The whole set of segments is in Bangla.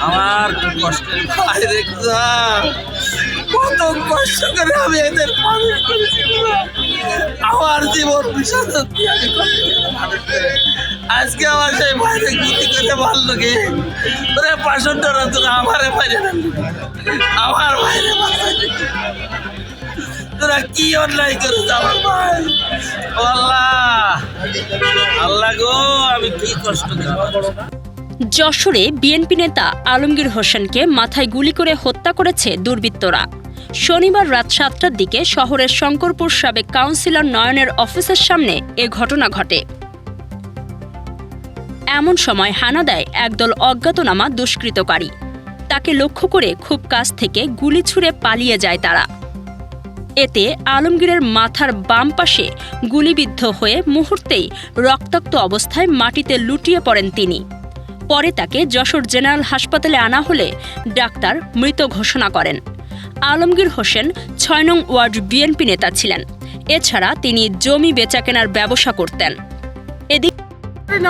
আমার কষ্টের ভাই দেখলাম, কত কষ্ট করে আমি এদের মানুষ করেছি। আমার জীবন বিসর্জন দিয়ে আমি আজকে আমার সেই ভাইরে গুলি করে মারলো কে? তোরা পাশনটা তোরা আমারে বাইরে আমার ভাইরে তোরা কি অন্যায় করেছে আমার ভাই? আল্লাহ আল্লাহ গো, আমি কি কষ্ট করি। যশোরে বিএনপি নেতা আলমগীর হোসেনকে মাথায় গুলি করে হত্যা করেছে দুর্বৃত্তরা। শনিবার রাত 7টার দিকে শহরের শঙ্করপুর সাবেক কাউন্সিলর নয়নের অফিসের সামনে এ ঘটনা ঘটে। এমন সময় হানা দেয় একদল অজ্ঞাতনামা দুষ্কৃতকারী। তাকে লক্ষ্য করে খুব কাছ থেকে গুলি ছুড়ে পালিয়ে যায় তারা। এতে আলমগীরের মাথার বাম পাশে গুলিবিদ্ধ হয়ে মুহূর্তেই রক্তাক্ত অবস্থায় মাটিতে লুটিয়ে পড়েন তিনি। পরে তাকে যশোর জেনারেল হাসপাতালে আনা হলে ডাক্তার মৃত ঘোষণা করেন। আলমগীর হোসেন ৬ নং ওয়ার্ড বিএনপি নেতা ছিলেন। এছাড়া তিনি জমি বেচাকেনার ব্যবসা করতেন।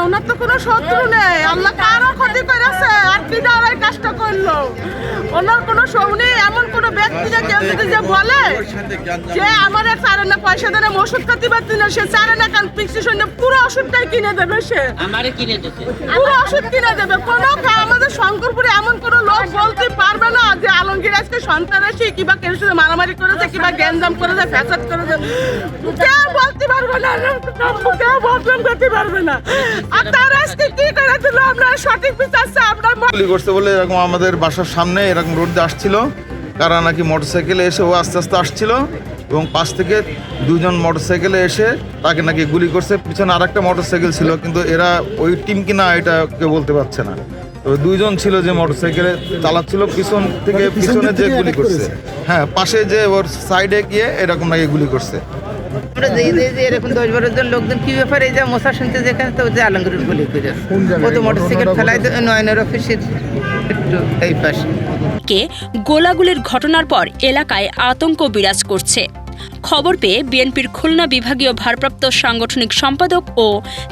ওনার তো কোনো শত্রু নেই, আল্লাহ কারো ক্ষতি করেছে আর কি দাঁড়ায় কষ্ট করলো। ওনার কোনো সৌনি এমন কোনো ব্যক্তিকে কেউ যদি যে বলে যে আমার চারানা পয়সা দেয় ওষুধ খাতে পারছি না, সে চারানা কান প্রেসক্রিপশন পুরো ওষুধটাই কিনে দেবে, সে পুরো ওষুধ কিনে দেবে। কোনো আমাদের শঙ্করপুরে এমন কোনো লোক বলতে পারবে না যে আলমগীর আজকে সন্ত্রাসী কিংবা কেউ সাথে মারামারি করেছে কিংবা গ্যাঞ্জাম করেছে, ফ্যাসাদ করেছে, কেউ বলতে পারবে না, কেউ বদনাম করতে পারবে না। আর তার আজকে কি করে দিল আমরা সঠিক বিচার চাই। আমরা গুলি করছে বলে এরকম আমাদের বাসার সামনে এরকম রোড দিয়ে আসছিল, কারা নাকি মোটরসাইকেলে এসে ও আস্তে আস্তে আসছিল এবং পাশ থেকে দুজন মোটরসাইকেলে এসে তাকে নাকি গুলি করছে। পিছনে আর একটা মোটরসাইকেল ছিল, কিন্তু এরা ওই টিম কিনা এটা কেউ বলতে পারছে না। তো দুইজন ছিল যে মোটরসাইকেলে চালাচ্ছিল, পিছন থেকে পিছনে যে গুলি করছে, হ্যাঁ পাশে যে ওর সাইডে গিয়ে এরকম নাকি গুলি করছে। আমরা যে এরকম 10-12 জন লোকজন কি ব্যাপারে এই যে মশা শুনতে যেখানে তো যে আলমগীর গুলি করে ও তো মোটরসাইকেল ফেলাই নয়নের অফিসের একটু এই পাশে। গোলাগুলির ঘটনার পর এলাকায় আতঙ্ক বিরাজ করছে। খবর পেয়ে বিএনপির খুলনা বিভাগীয় ভারপ্রাপ্ত সাংগঠনিক সম্পাদক ও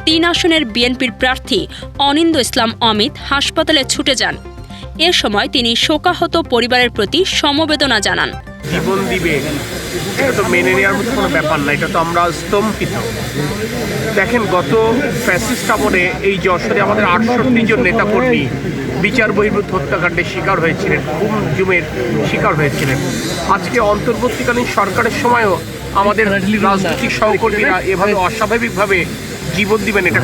3 আসনের বিএনপির প্রার্থী অনিন্দ ইসলাম অমিত হাসপাতালে ছুটে যান। এ সময় তিনি শোকাহত পরিবারের প্রতি সমবেদনা জানান। জীবন দিবে এটা তো মেনে নেওয়ার মতো কোনো ব্যাপার না, এটা তো আমরা স্তম্ভিত। দেখেন, গত ফ্যাসিস্ট আমলে এই যশোরে আমাদের 68 জন নেতাকর্মী বিচার বহির্ভূত হত্যাকাণ্ডের শিকার হয়েছিলেন, খুন জুমের শিকার হয়েছিলেন। আজকে অন্তর্বর্তীকালীন সরকারের সময়ও আমাদের রাজনৈতিক সহকর্মীরা এভাবে অস্বাভাবিকভাবে জীবন দিবেন, এটা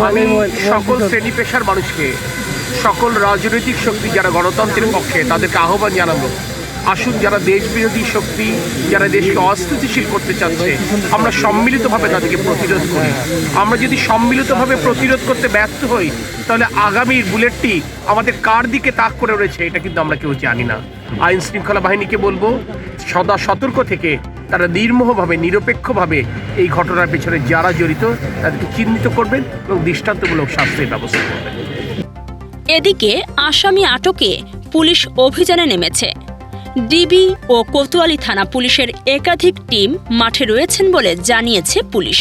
আমি সকল শ্রেণী পেশার মানুষকে, সকল রাজনৈতিক শক্তি যারা গণতন্ত্রের পক্ষে, তাদেরকে আহ্বান জানাবো, আসুন যারা দেশবিরোধী শক্তি, যারা দেশকে অস্থিতিশীল করতে চাচ্ছে, আমরা সম্মিলিতভাবে তাদেরকে প্রতিরোধ করি। আমরা যদি সম্মিলিতভাবে প্রতিরোধ করতে ব্যর্থ হই, তাহলে আগামীর বুলেটটি আমাদের কার দিকে তাক করে রয়েছে এটা কিন্তু আমরা কেউ জানি না। আইন শৃঙ্খলা বাহিনীকে বলবো সদা সতর্ক থেকে তারা নির্মোহভাবে, নিরপেক্ষভাবে এই ঘটনার পেছনে যারা জড়িত তাদেরকে চিহ্নিত করবেন এবং দৃষ্টান্তমূলক শাস্তির ব্যবস্থা করবেন। এদিকে আসামি আটকে পুলিশ অভিযানে নেমেছে। ডিবি ও কোতোয়ালি থানা পুলিশের একাধিক টিম মাঠে রয়েছেন বলে জানিয়েছে পুলিশ।